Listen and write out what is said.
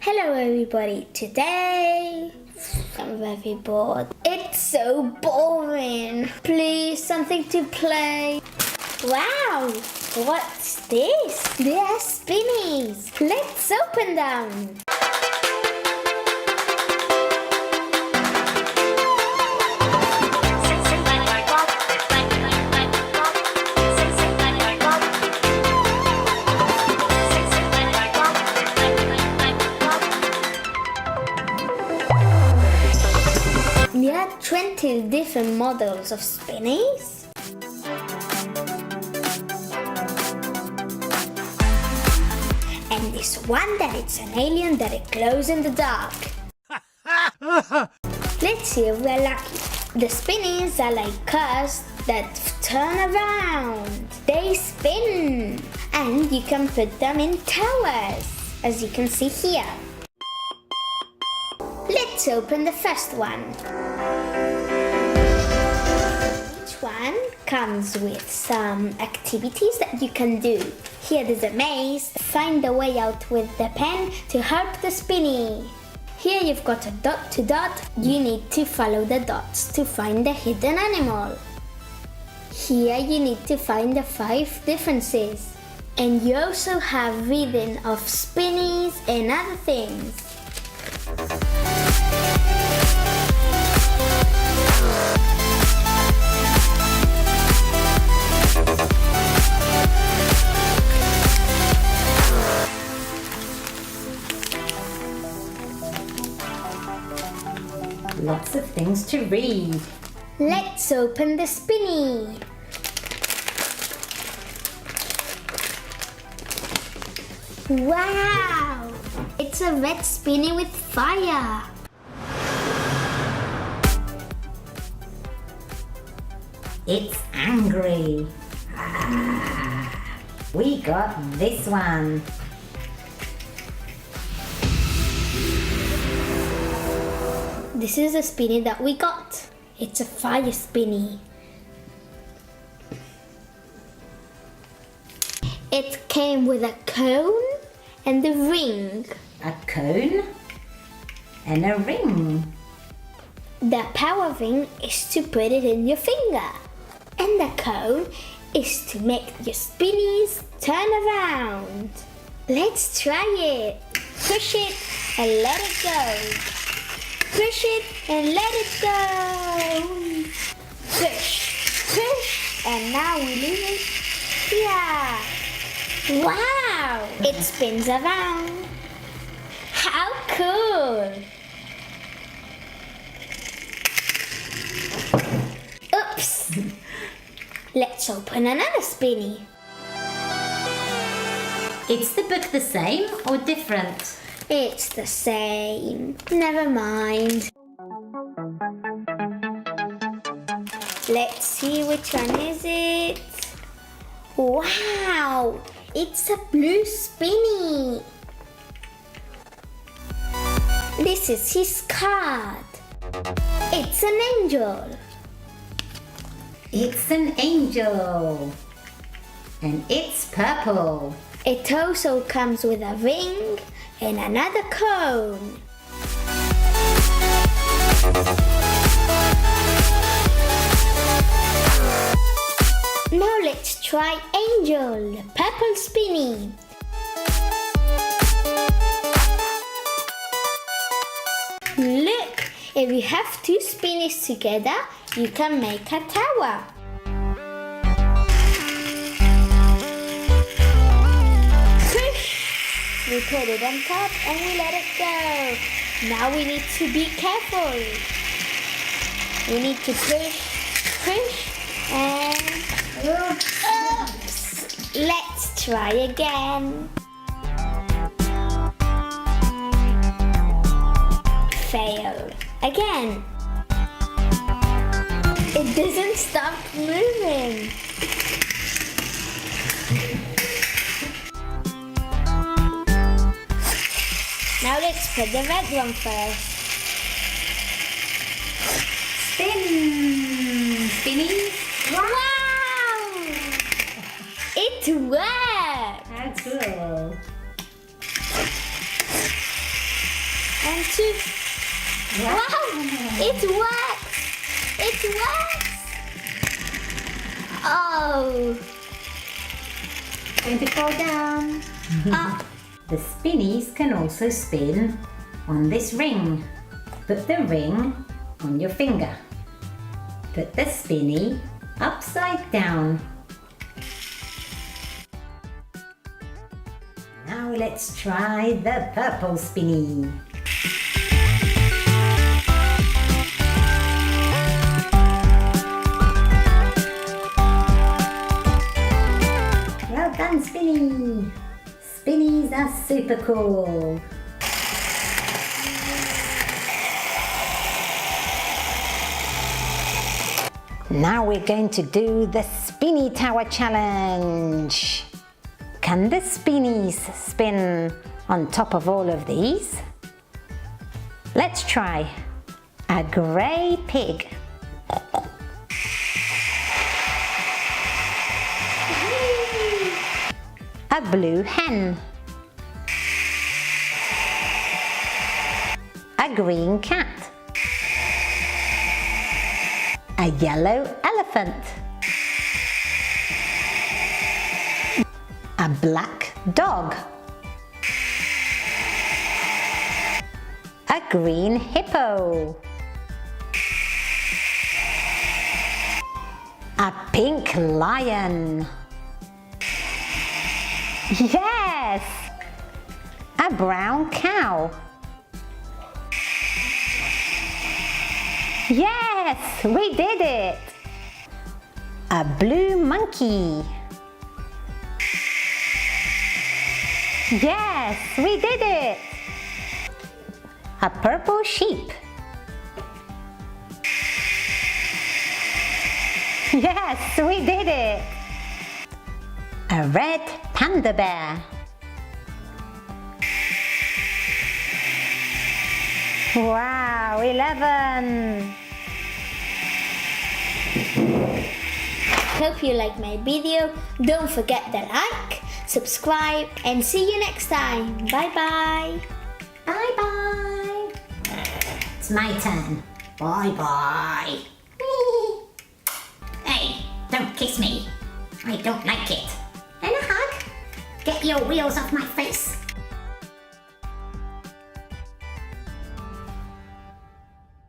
Hello everybody, today I'm very bored. It's so boring. Please, something to play. Wow, what's this? They are spinnies. Let's open them. There are 20 different models of spinnies. And this one that it's an alien that it glows in the dark. Let's see if we're lucky. The spinnies are like cars that turn around. They spin. And you can put them in towers, as you can see here. Let's open the first one. Each one comes with some activities that you can do. Here there's a maze. Find the way out with the pen to help the spinny. Here you've got a dot to dot. You need to follow the dots to find the hidden animal. Here you need to find the 5 differences. And you also have reading of spinnies and other things. Lots of things to read. Let's open the spinny. Wow! It's a red spinny with fire. It's angry. We got this one. This is a spinny that we got. It's a fire spinny. It came with a cone and a ring. A cone and a ring. The power ring is to put it in your finger. And the cone is to make your spinnies turn around. Let's try it. Push it and let it go. Push it and let it go. Push, push, and now we leave it here. Wow, it spins around. How cool. Oops. Let's open another spinny. Is the book the same or different? It's the same. Never mind. Let's see which one is it. Wow! It's a blue spinny. This is his card. It's an angel. It's an angel. And it's purple. It also comes with a ring and another cone. Now let's try Angel, the purple spinny. Look, if you have 2 spinnies together, you can make a tower. We put it on top and we let it go. Now we need to be careful. We need to push, and oops. Let's try again. Fail. Again. It doesn't stop moving. Now let's put the red one first. Spin! Spinny! Wow! It worked! How cool! and 2. Wow! It works! It works! Oh! Going to fall down. Up. The spinnies can also spin on this ring. Put the ring on your finger. Put the spinny upside down. Now let's try the purple spinny. Well done, Spinny! Spinnies are super cool. Now we're going to do the Spinny Tower Challenge. Can the spinnies spin on top of all of these? Let's try. A grey pig. A blue hen. A green cat. A yellow elephant. A black dog. A green hippo. A pink lion. Yes! A brown cow. Yes, we did it! A blue monkey. Yes, we did it! A purple sheep. Yes, we did it! A red panda bear. Wow, 11! Hope you liked my video. Don't forget to like, subscribe, and see you next time. Bye bye. Bye bye. It's my turn. Bye bye. Hey, don't kiss me. I don't like it. And a hug. Get your wheels off my face.